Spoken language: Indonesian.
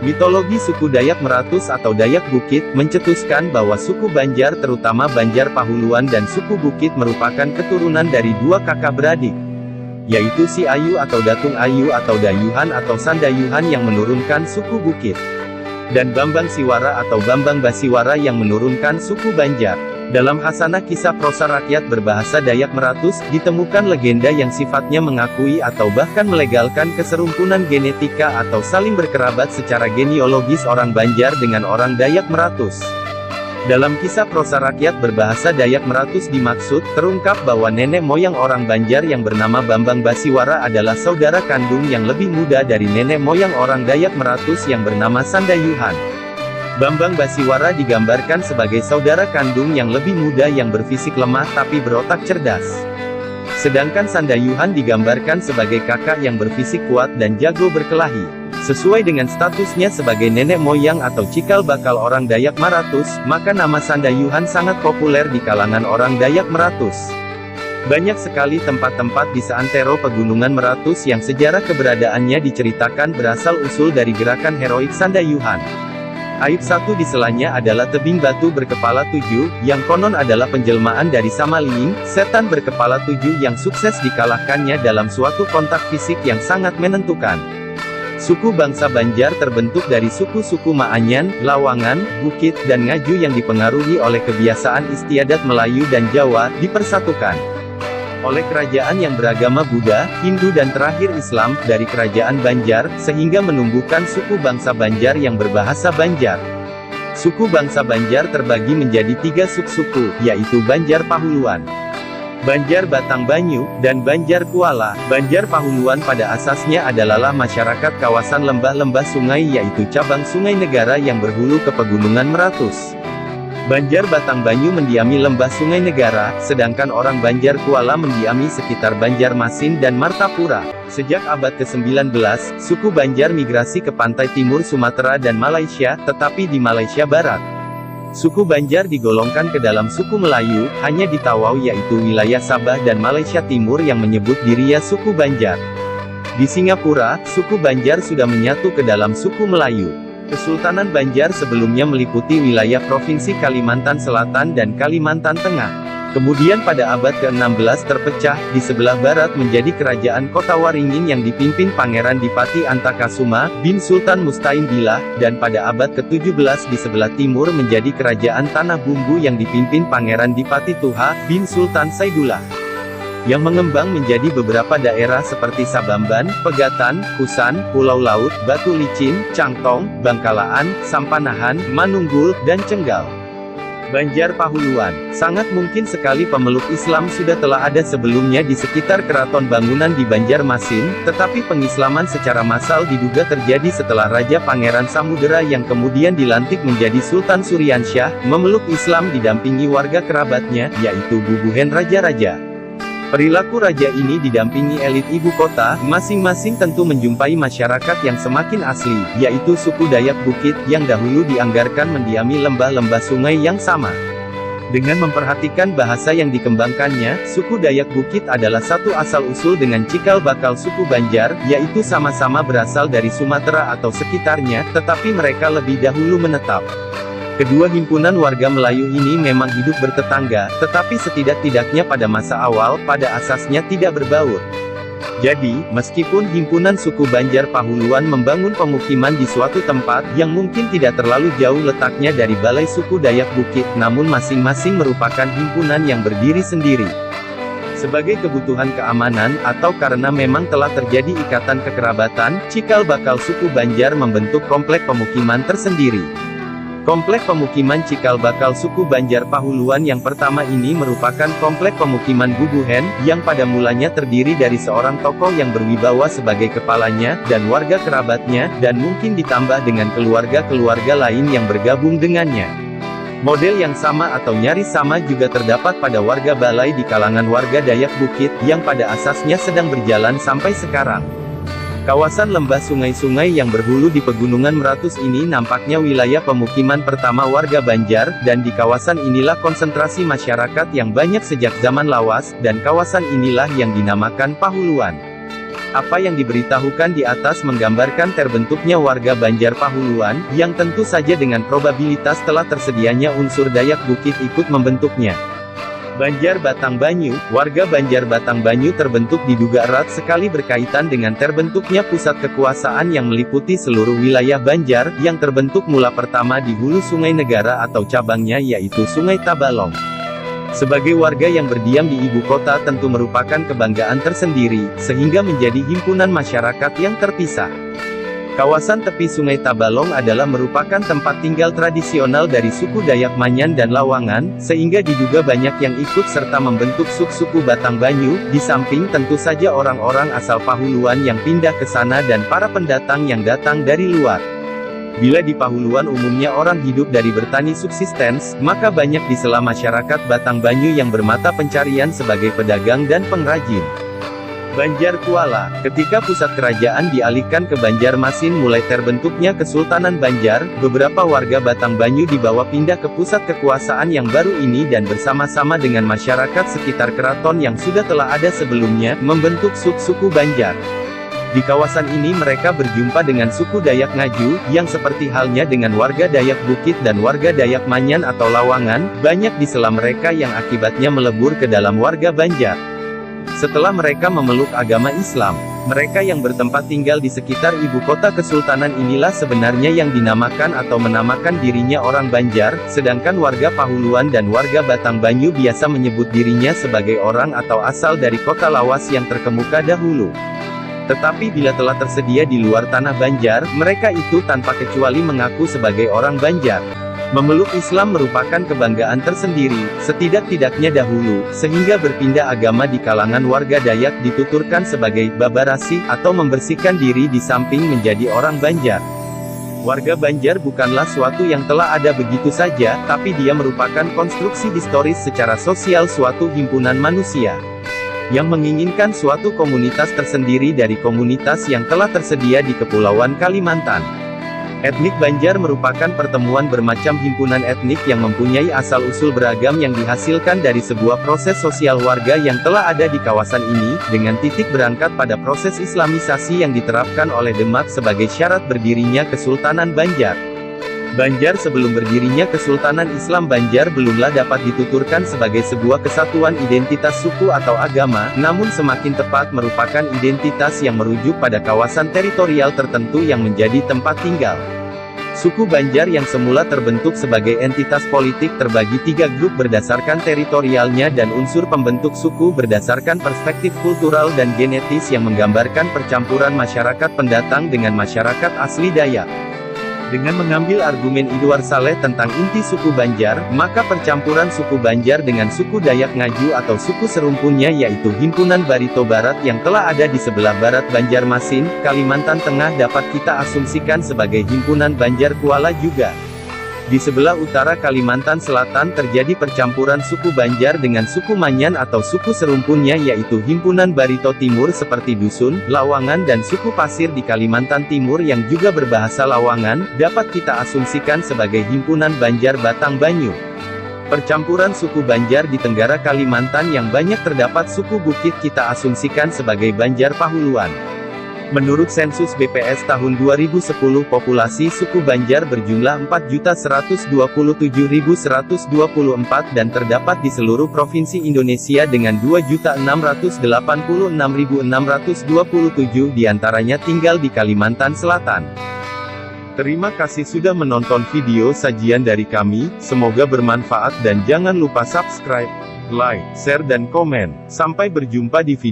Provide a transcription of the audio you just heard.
Mitologi suku Dayak Meratus atau Dayak Bukit, mencetuskan bahwa suku Banjar terutama Banjar Pahuluan dan suku Bukit merupakan keturunan dari dua kakak beradik, yaitu Si Ayu atau Datung Ayu atau Dayuhan atau Sandayuhan yang menurunkan suku Bukit, dan Bambang Siwara atau Bambang Basiwara yang menurunkan suku Banjar. Dalam Hasanah Kisah Prosa Rakyat berbahasa Dayak Meratus, ditemukan legenda yang sifatnya mengakui atau bahkan melegalkan keserumpunan genetika atau saling berkerabat secara genealogis orang Banjar dengan orang Dayak Meratus. Dalam kisah prosa rakyat berbahasa Dayak Meratus dimaksud, terungkap bahwa nenek moyang orang Banjar yang bernama Bambang Basiwara adalah saudara kandung yang lebih muda dari nenek moyang orang Dayak Meratus yang bernama Sandayuhan. Bambang Basiwara digambarkan sebagai saudara kandung yang lebih muda yang berfisik lemah tapi berotak cerdas. Sedangkan Sandayuhan digambarkan sebagai kakak yang berfisik kuat dan jago berkelahi. Sesuai dengan statusnya sebagai nenek moyang atau cikal bakal orang Dayak Meratus, maka nama Sandayuhan sangat populer di kalangan orang Dayak Meratus. Banyak sekali tempat-tempat di seantero pegunungan Meratus yang sejarah keberadaannya diceritakan berasal usul dari gerakan heroik Sandayuhan. Aib satu di selanya adalah tebing batu berkepala 7, yang konon adalah penjelmaan dari Samaliing, setan berkepala 7 yang sukses dikalahkannya dalam suatu kontak fisik yang sangat menentukan. Suku bangsa Banjar terbentuk dari suku-suku Maanyan, Lawangan, Bukit, dan Ngaju yang dipengaruhi oleh kebiasaan istiadat Melayu dan Jawa, dipersatukan oleh kerajaan yang beragama Buddha, Hindu dan terakhir Islam, dari kerajaan Banjar, sehingga menumbuhkan suku bangsa Banjar yang berbahasa Banjar. Suku bangsa Banjar terbagi menjadi 3 subsuku, yaitu Banjar Pahuluan, Banjar Batang Banyu, dan Banjar Kuala. Banjar Pahuluan pada asasnya adalah masyarakat kawasan lembah-lembah sungai yaitu cabang Sungai Negara yang berhulu ke Pegunungan Meratus. Banjar Batang Banyu mendiami lembah Sungai Negara, sedangkan orang Banjar Kuala mendiami sekitar Banjarmasin dan Martapura. Sejak abad ke-19, suku Banjar migrasi ke pantai timur Sumatera dan Malaysia, tetapi di Malaysia Barat, suku Banjar digolongkan ke dalam suku Melayu, hanya di Tawau yaitu wilayah Sabah dan Malaysia Timur yang menyebut dirinya suku Banjar. Di Singapura, suku Banjar sudah menyatu ke dalam suku Melayu. Kesultanan Banjar sebelumnya meliputi wilayah Provinsi Kalimantan Selatan dan Kalimantan Tengah. Kemudian pada abad ke-16 terpecah, di sebelah barat menjadi Kerajaan Kota Waringin yang dipimpin Pangeran Dipati Antakasuma, bin Sultan Mustain Billah, dan pada abad ke-17 di sebelah timur menjadi Kerajaan Tanah Bumbu yang dipimpin Pangeran Dipati Tuha, bin Sultan Saidullah, yang mengembang menjadi beberapa daerah seperti Sabamban, Pegatan, Kusan, Pulau Laut, Batu Licin, Cangtong, Bangkalaan, Sampanahan, Manunggul, dan Cenggal. Banjar Pahuluan. Sangat mungkin sekali pemeluk Islam sudah telah ada sebelumnya di sekitar keraton bangunan di Banjarmasin, tetapi pengislaman secara massal diduga terjadi setelah Raja Pangeran Samudera yang kemudian dilantik menjadi Sultan Suryansyah, memeluk Islam didampingi warga kerabatnya, yaitu bubuhen raja-raja. Perilaku raja ini didampingi elit ibu kota, masing-masing tentu menjumpai masyarakat yang semakin asli, yaitu suku Dayak Bukit, yang dahulu dianggarkan mendiami lembah-lembah sungai yang sama. Dengan memperhatikan bahasa yang dikembangkannya, suku Dayak Bukit adalah satu asal-usul dengan cikal bakal suku Banjar, yaitu sama-sama berasal dari Sumatera atau sekitarnya, tetapi mereka lebih dahulu menetap. Kedua himpunan warga Melayu ini memang hidup bertetangga, tetapi setidak-tidaknya pada masa awal, pada asasnya tidak berbaur. Jadi, meskipun himpunan suku Banjar Pahuluan membangun pemukiman di suatu tempat, yang mungkin tidak terlalu jauh letaknya dari balai suku Dayak Bukit, namun masing-masing merupakan himpunan yang berdiri sendiri. Sebagai kebutuhan keamanan, atau karena memang telah terjadi ikatan kekerabatan, cikal bakal suku Banjar membentuk komplek pemukiman tersendiri. Komplek pemukiman cikal bakal suku Banjar Pahuluan yang pertama ini merupakan komplek pemukiman Bubuhen, yang pada mulanya terdiri dari seorang tokoh yang berwibawa sebagai kepalanya, dan warga kerabatnya, dan mungkin ditambah dengan keluarga-keluarga lain yang bergabung dengannya. Model yang sama atau nyaris sama juga terdapat pada warga Balai di kalangan warga Dayak Bukit, yang pada asasnya sedang berjalan sampai sekarang. Kawasan lembah sungai-sungai yang berhulu di Pegunungan Meratus ini nampaknya wilayah pemukiman pertama warga Banjar, dan di kawasan inilah konsentrasi masyarakat yang banyak sejak zaman lawas, dan kawasan inilah yang dinamakan Pahuluan. Apa yang diberitahukan di atas menggambarkan terbentuknya warga Banjar Pahuluan, yang tentu saja dengan probabilitas telah tersedianya unsur Dayak Bukit ikut membentuknya. Banjar Batang Banyu, warga Banjar Batang Banyu terbentuk diduga erat sekali berkaitan dengan terbentuknya pusat kekuasaan yang meliputi seluruh wilayah Banjar, yang terbentuk mula pertama di hulu Sungai Negara atau cabangnya yaitu Sungai Tabalong. Sebagai warga yang berdiam di ibu kota tentu merupakan kebanggaan tersendiri, sehingga menjadi himpunan masyarakat yang terpisah. Kawasan tepi Sungai Tabalong adalah merupakan tempat tinggal tradisional dari suku Dayak Manyan dan Lawangan, sehingga diduga banyak yang ikut serta membentuk suku Batang Banyu, di samping tentu saja orang-orang asal Pahuluan yang pindah ke sana dan para pendatang yang datang dari luar. Bila di Pahuluan umumnya orang hidup dari bertani subsistens, maka banyak di sela masyarakat Batang Banyu yang bermata pencarian sebagai pedagang dan pengrajin. Banjar Kuala, ketika pusat kerajaan dialihkan ke Banjarmasin mulai terbentuknya Kesultanan Banjar, beberapa warga Batang Banyu dibawa pindah ke pusat kekuasaan yang baru ini dan bersama-sama dengan masyarakat sekitar keraton yang sudah telah ada sebelumnya, membentuk suku Banjar. Di kawasan ini mereka berjumpa dengan suku Dayak Ngaju, yang seperti halnya dengan warga Dayak Bukit dan warga Dayak Manyan atau Lawangan, banyak di sela mereka yang akibatnya melebur ke dalam warga Banjar. Setelah mereka memeluk agama Islam, mereka yang bertempat tinggal di sekitar ibu kota kesultanan inilah sebenarnya yang dinamakan atau menamakan dirinya orang Banjar, sedangkan warga Pahuluan dan warga Batang Banyu biasa menyebut dirinya sebagai orang atau asal dari kota Lawas yang terkemuka dahulu. Tetapi bila telah tersedia di luar tanah Banjar, mereka itu tanpa kecuali mengaku sebagai orang Banjar. Memeluk Islam merupakan kebanggaan tersendiri, setidak-tidaknya dahulu, sehingga berpindah agama di kalangan warga Dayak dituturkan sebagai babarasi, atau membersihkan diri di samping menjadi orang Banjar. Warga Banjar bukanlah suatu yang telah ada begitu saja, tapi dia merupakan konstruksi historis secara sosial suatu himpunan manusia yang menginginkan suatu komunitas tersendiri dari komunitas yang telah tersedia di Kepulauan Kalimantan. Etnik Banjar merupakan pertemuan bermacam himpunan etnik yang mempunyai asal-usul beragam yang dihasilkan dari sebuah proses sosial warga yang telah ada di kawasan ini, dengan titik berangkat pada proses islamisasi yang diterapkan oleh Demak sebagai syarat berdirinya Kesultanan Banjar. Banjar sebelum berdirinya Kesultanan Islam Banjar belumlah dapat dituturkan sebagai sebuah kesatuan identitas suku atau agama, namun semakin tepat merupakan identitas yang merujuk pada kawasan teritorial tertentu yang menjadi tempat tinggal. Suku Banjar yang semula terbentuk sebagai entitas politik terbagi tiga grup berdasarkan teritorialnya dan unsur pembentuk suku berdasarkan perspektif kultural dan genetis yang menggambarkan percampuran masyarakat pendatang dengan masyarakat asli Dayak. Dengan mengambil argumen Edward Saleh tentang inti suku Banjar, maka percampuran suku Banjar dengan suku Dayak Ngaju atau suku serumpunnya yaitu Himpunan Barito Barat yang telah ada di sebelah barat Banjarmasin, Kalimantan Tengah dapat kita asumsikan sebagai Himpunan Banjar Kuala juga. Di sebelah utara Kalimantan Selatan terjadi percampuran suku Banjar dengan suku Manyan atau suku serumpunnya yaitu Himpunan Barito Timur seperti Dusun, Lawangan dan suku Pasir di Kalimantan Timur yang juga berbahasa Lawangan, dapat kita asumsikan sebagai Himpunan Banjar Batang Banyu. Percampuran suku Banjar di Tenggara Kalimantan yang banyak terdapat suku Bukit kita asumsikan sebagai Banjar Pahuluan. Menurut sensus BPS tahun 2010 populasi suku Banjar berjumlah 4.127.124 dan terdapat di seluruh provinsi Indonesia dengan 2.686.627 diantaranya tinggal di Kalimantan Selatan. Terima kasih sudah menonton video sajian dari kami, semoga bermanfaat dan jangan lupa subscribe, like, share dan komen. Sampai berjumpa di video